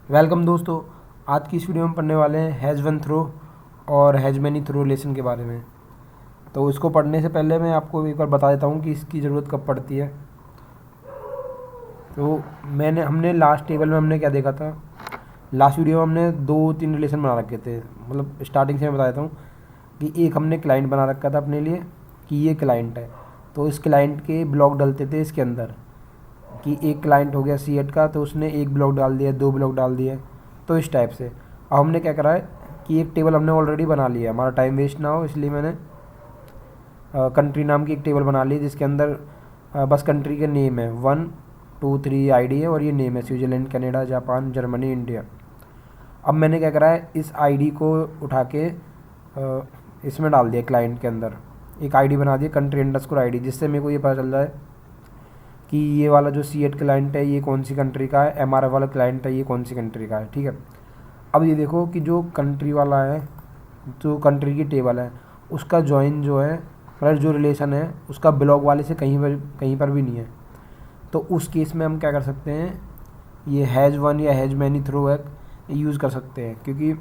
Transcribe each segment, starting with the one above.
Welcome दोस्तों। आज की इस वीडियो में पढ़ने वाले हैं हैज़ वन थ्रो और हैज़ मैनी थ्रो रिलेशन के बारे में। तो इसको पढ़ने से पहले मैं आपको एक बार बता देता हूँ कि इसकी ज़रूरत कब पड़ती है। तो हमने लास्ट टेबल में हमने क्या देखा था, लास्ट वीडियो में हमने 2-3 रिलेशन बना रखे थे। मतलब स्टार्टिंग से मैं बता देता हूँ कि एक हमने क्लाइंट बना रखा था अपने लिए कि ये क्लाइंट है, तो इस क्लाइंट के ब्लॉक डलते थे इसके अंदर कि एक क्लाइंट हो गया सी एट का, तो उसने एक ब्लॉक डाल दिया, 2 ब्लॉक डाल दिए, तो इस टाइप से। अब हमने क्या करा है कि एक टेबल हमने ऑलरेडी बना लिया, हमारा टाइम वेस्ट ना हो इसलिए मैंने कंट्री नाम की एक टेबल बना ली जिसके अंदर बस कंट्री के नेम है, 1 2 3 आईडी है और ये नेम है Switzerland, Canada, Japan, Germany, India. अब मैंने क्या करा है, इस आईडी को उठा के इसमें डाल दिया क्लाइंट के अंदर, एक आईडी बना दिया कंट्री अंडरस्कोर आईडी, जिससे मेरे को ये पता चल रहा है कि ये वाला जो सी एट क्लाइंट है ये कौन सी कंट्री का है, एम आर एफ वाला क्लाइंट है ये कौन सी कंट्री का है। ठीक है, अब ये देखो कि जो कंट्री वाला है, जो कंट्री की टेबल है, उसका जॉइन जो है, मतलब जो रिलेशन है उसका ब्लॉक वाले से कहीं पर भी नहीं है। तो उस केस में हम क्या कर सकते हैं, ये हैज़ वन या हैज़ मैनी थ्रो है यूज़ कर सकते हैं, क्योंकि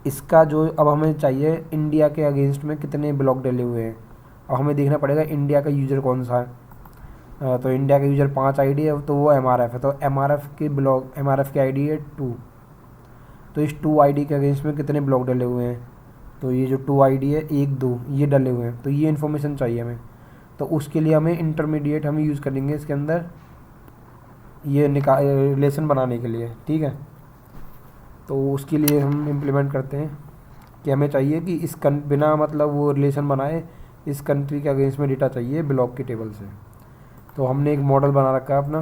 इसका जो अब हमें चाहिए इंडिया के अगेंस्ट में कितने ब्लॉक डले हुए हैं। अब हमें देखना पड़ेगा इंडिया का यूज़र कौन सा है। तो इंडिया का यूज़र 5 आईडी है, तो वो एम आर एफ है, तो एम आर एफ के ब्लॉक, एम आर एफ की आईडी है 2, तो इस 2 आईडी के अगेंस्ट में कितने ब्लॉक डले हुए हैं। तो ये जो 2 आईडी है 1 2 ये डले हुए हैं, तो ये इन्फॉर्मेशन चाहिए हमें। तो उसके लिए हमें इंटरमीडिएट हम यूज़ करेंगे इसके अंदर, ये रिलेशन बनाने के लिए। ठीक है, तो उसके लिए हम इम्प्लीमेंट करते हैं कि हमें चाहिए कि बिना मतलब वो रिलेशन बनाए इस कंट्री के अगेंस्ट में डेटा चाहिए ब्लॉक की टेबल से। तो हमने एक मॉडल बना रखा है अपना,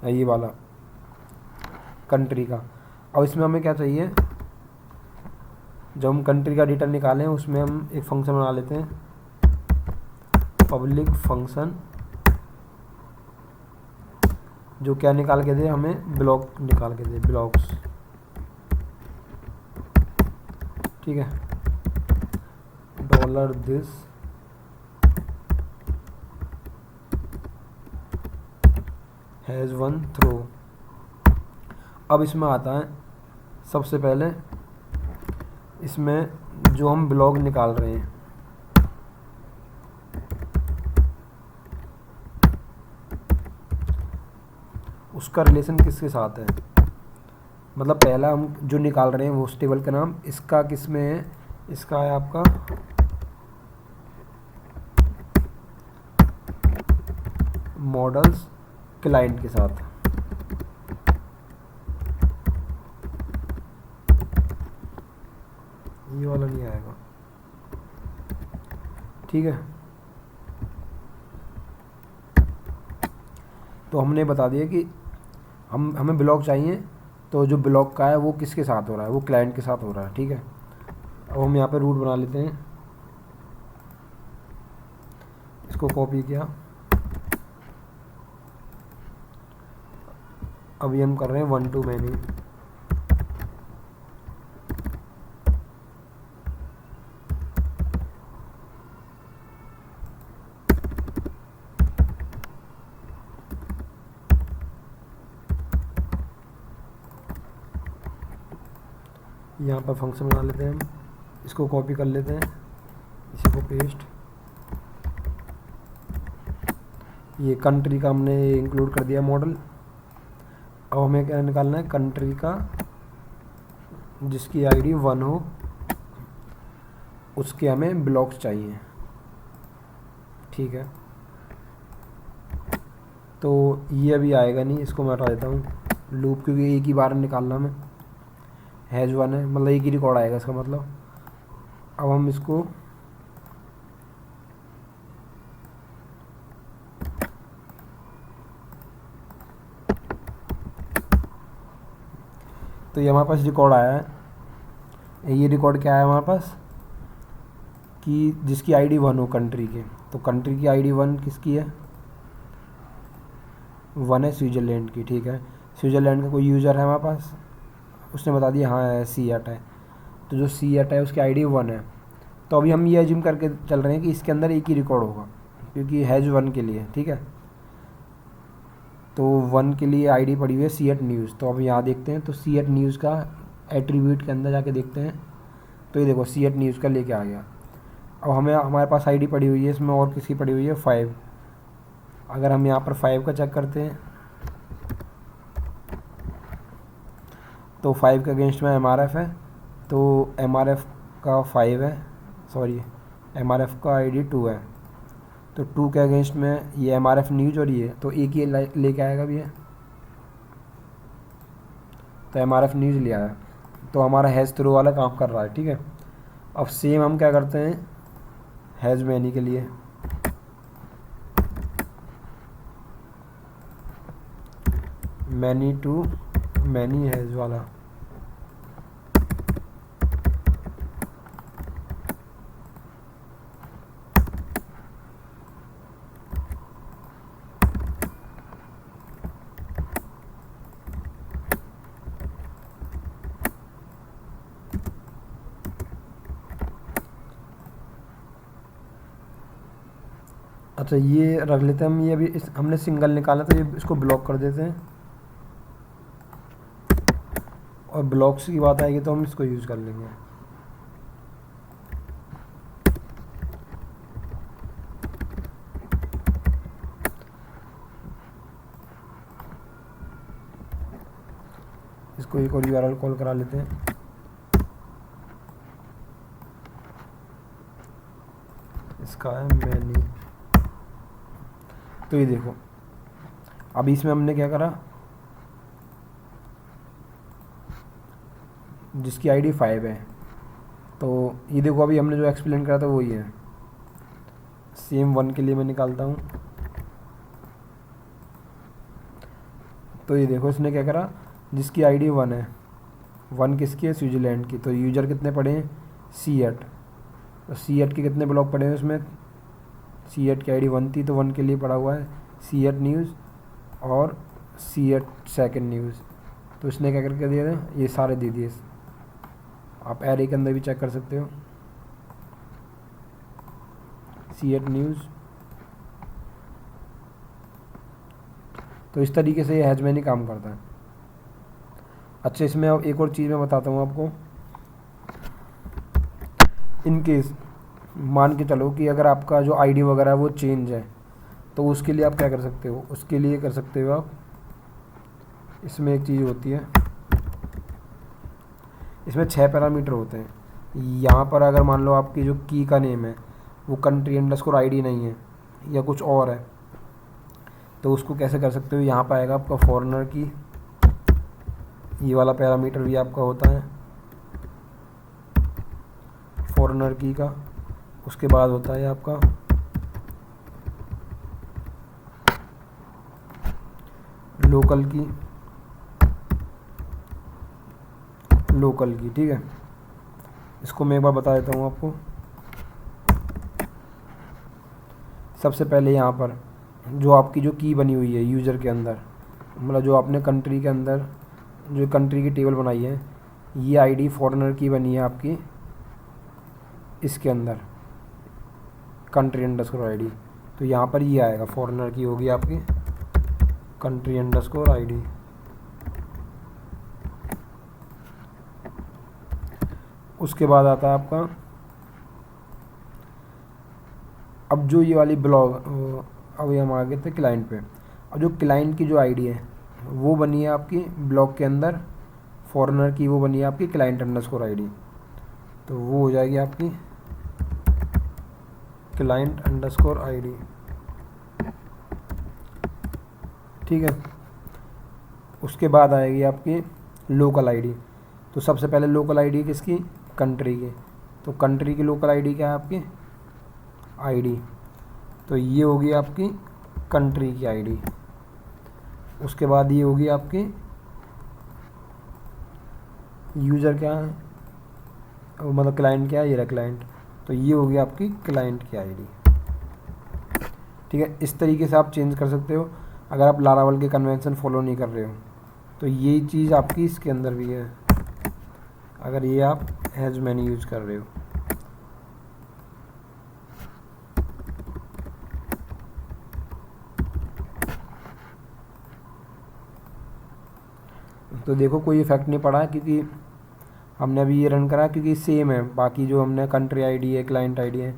ये वाला कंट्री का। और इसमें हमें क्या चाहिए, जब हम कंट्री का डेटा निकालें उसमें हम एक फंक्शन बना लेते हैं, पब्लिक फंक्शन, जो क्या निकाल के दे, हमें ब्लॉक निकाल के दे, ब्लॉक्स। ठीक है, $this हैज़ वन थ्रो। अब इसमें आता है सबसे पहले, इसमें जो हम ब्लॉक निकाल रहे हैं उसका रिलेशन किसके साथ है। मतलब पहला हम जो निकाल रहे हैं वो उस टेबल का नाम, इसका किस में है, इसका है आपका मॉडल्स क्लाइंट के साथ। ये वाला नहीं आएगा। ठीक है, तो हमने बता दिया कि हमें ब्लॉक चाहिए, तो जो ब्लॉक का है वो किसके साथ हो रहा है, वो क्लाइंट के साथ हो रहा है। ठीक है, अब हम यहाँ पे रूट बना लेते हैं, इसको कॉपी किया। अभी हम कर रहे हैं 1 to many। यहाँ पर फंक्शन बना लेते हैं हम, इसको कॉपी कर लेते हैं, इसी को पेस्ट। ये कंट्री का हमने इंक्लूड कर दिया मॉडल। अब हमें क्या निकालना है, कंट्री का जिसकी आईडी 1 हो उसके हमें ब्लॉक्स चाहिए। ठीक है, तो ये अभी आएगा नहीं, इसको मैं हटा देता हूँ लूप, क्योंकि एक ही बार निकालना हमें, हैज़ वन है मतलब एक ही रिकॉर्ड आएगा इसका मतलब। अब हम इसको तो ये हमारे पास रिकॉर्ड आया है। ये रिकॉर्ड क्या है हमारे पास कि जिसकी आईडी 1 हो कंट्री के, तो कंट्री की आईडी 1 किसकी है, 1 है स्विट्ज़रलैंड की। ठीक है, स्विट्ज़रलैंड का कोई यूज़र है हमारे पास, उसने बता दिया हाँ है सी एट है, तो जो सी एट है उसकी आईडी 1 है। तो अभी हम ये एज्यूम करके चल रहे हैं कि इसके अंदर एक ही रिकॉर्ड होगा, क्योंकि हैज़ वन के लिए। ठीक है, तो 1 के लिए आईडी पड़ी हुई है सी एट न्यूज़। तो अब यहाँ देखते हैं, तो सी एट न्यूज़ का एट्रीब्यूट के अंदर जाके देखते हैं, तो ये देखो सी एट न्यूज़ का लेके आ गया। अब हमारे पास आईडी पड़ी हुई है, इसमें और किसकी पड़ी हुई है 5। अगर हम यहाँ पर 5 का चेक करते हैं, तो 5 के अगेंस्ट में MRF है, तो MRF का 5 है, सॉरी MRF का आईडी 2 है। तो 2 के अगेंस्ट में ये MRF न्यूज़ और ये, तो एक ही लेके आएगा भी है, तो MRF न्यूज़ ले आया। तो हमारा हैज़ थ्रो वाला काम कर रहा है, ठीक है। अब सेम हम क्या करते हैं हैज़ मैनी के लिए, मैनी टू मैनी हैज़ वाला। अच्छा ये रख लेते हैं हम, ये अभी हमने सिंगल निकाला तो ये इसको ब्लॉक कर देते हैं, और ब्लॉक्स की बात आएगी तो हम इसको यूज़ कर लेंगे। इसको एक और यूआरएल कॉल करा लेते हैं, इसका है मैनी। तो ये देखो अभी इसमें हमने क्या करा, जिसकी आईडी 5 है, तो ये देखो अभी हमने जो एक्सप्लेन करा था वही है। सेम 1 के लिए मैं निकालता हूँ, तो ये देखो इसने क्या करा, जिसकी आईडी 1 है, 1 किसकी है स्विट्ज़रलैंड की, तो यूजर कितने पड़े हैं C8, तो C8 के कितने ब्लॉक पड़े हैं उसमें, C8 की आईडी 1 थी तो 1 के लिए पड़ा हुआ है C8 न्यूज़ और C8 सेकंड न्यूज़। तो इसने क्या करके दिए थे, ये सारे दे दिए। आप एरे के अंदर भी चेक कर सकते हो, C8 न्यूज़। तो इस तरीके से ये हैज़ मैनी काम करता है। अच्छा इसमें अब एक और चीज़ मैं बताता हूँ आपको, इन केस मान के चलो कि अगर आपका जो आईडी वगैरह है वो चेंज है, तो उसके लिए आप क्या कर सकते हो, उसके लिए कर सकते हो आप, इसमें एक चीज़ होती है, इसमें 6 पैरामीटर होते हैं। यहाँ पर अगर मान लो आपकी जो की का नेम है वो कंट्री अंडरस्कोर आईडी नहीं है या कुछ और है, तो उसको कैसे कर सकते हो, यहाँ पर आएगा आपका फॉरेनर की, ये वाला पैरामीटर भी आपका होता है फॉरेनर की का। उसके बाद होता है आपका लोकल की, ठीक है। इसको मैं एक बार बता देता हूँ आपको। सबसे पहले यहाँ पर जो आपकी जो की बनी हुई है यूज़र के अंदर, मतलब जो आपने कंट्री के अंदर जो कंट्री की टेबल बनाई है, ये आईडी फॉरेनर की बनी है आपकी इसके अंदर कंट्री अंडरस्कोर आईडी। तो यहाँ पर ये आएगा, फॉरेनर की होगी आपकी कंट्री अंडरस्कोर आईडी। उसके बाद आता है आपका, अब जो ये वाली ब्लॉग, अभी हम आ गए थे क्लाइंट पे। अब जो क्लाइंट की जो आईडी है वो बनी है आपकी ब्लॉक के अंदर, फॉरेनर की वो बनी है आपकी क्लाइंट अंडरस्कोर आईडी। तो वो हो जाएगी आपकी क्लाइंट अंडरस्कोर आईडी, ठीक है। उसके बाद आएगी आपकी लोकल आईडी। तो सबसे पहले लोकल आईडी किसकी, कंट्री की। तो कंट्री की लोकल आईडी क्या है आपकी आईडी, तो ये होगी आपकी कंट्री की आईडी। उसके बाद ये होगी आपकी यूज़र क्या है, मतलब क्लाइंट क्या है, ये रहा क्लाइंट, तो ये होगी आपकी क्लाइंट की आईडी, ठीक है। इस तरीके से आप चेंज कर सकते हो अगर आप लारावल के कन्वेंशन फॉलो नहीं कर रहे हो। तो यही चीज़ आपकी इसके अंदर भी है अगर ये आप हैज़ मैनी यूज़ कर रहे हो। तो देखो कोई इफेक्ट नहीं पड़ा क्योंकि हमने अभी ये रन करा, क्योंकि सेम है बाकी जो हमने कंट्री आईडी है, क्लाइंट आईडी है,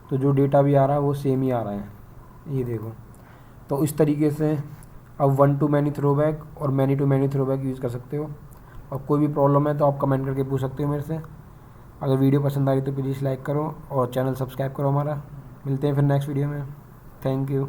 तो जो डेटा भी आ रहा है वो सेम ही आ रहा है। ये देखो, तो इस तरीके से अब वन टू मैनी थ्रोबैक और many to many throwback use कर सकते हो। और कोई भी प्रॉब्लम है तो आप कमेंट करके पूछ सकते हो मेरे से। अगर वीडियो पसंद आई तो प्लीज़ लाइक करो और चैनल सब्सक्राइब करो हमारा। मिलते हैं फिर नेक्स्ट वीडियो में। Thank you.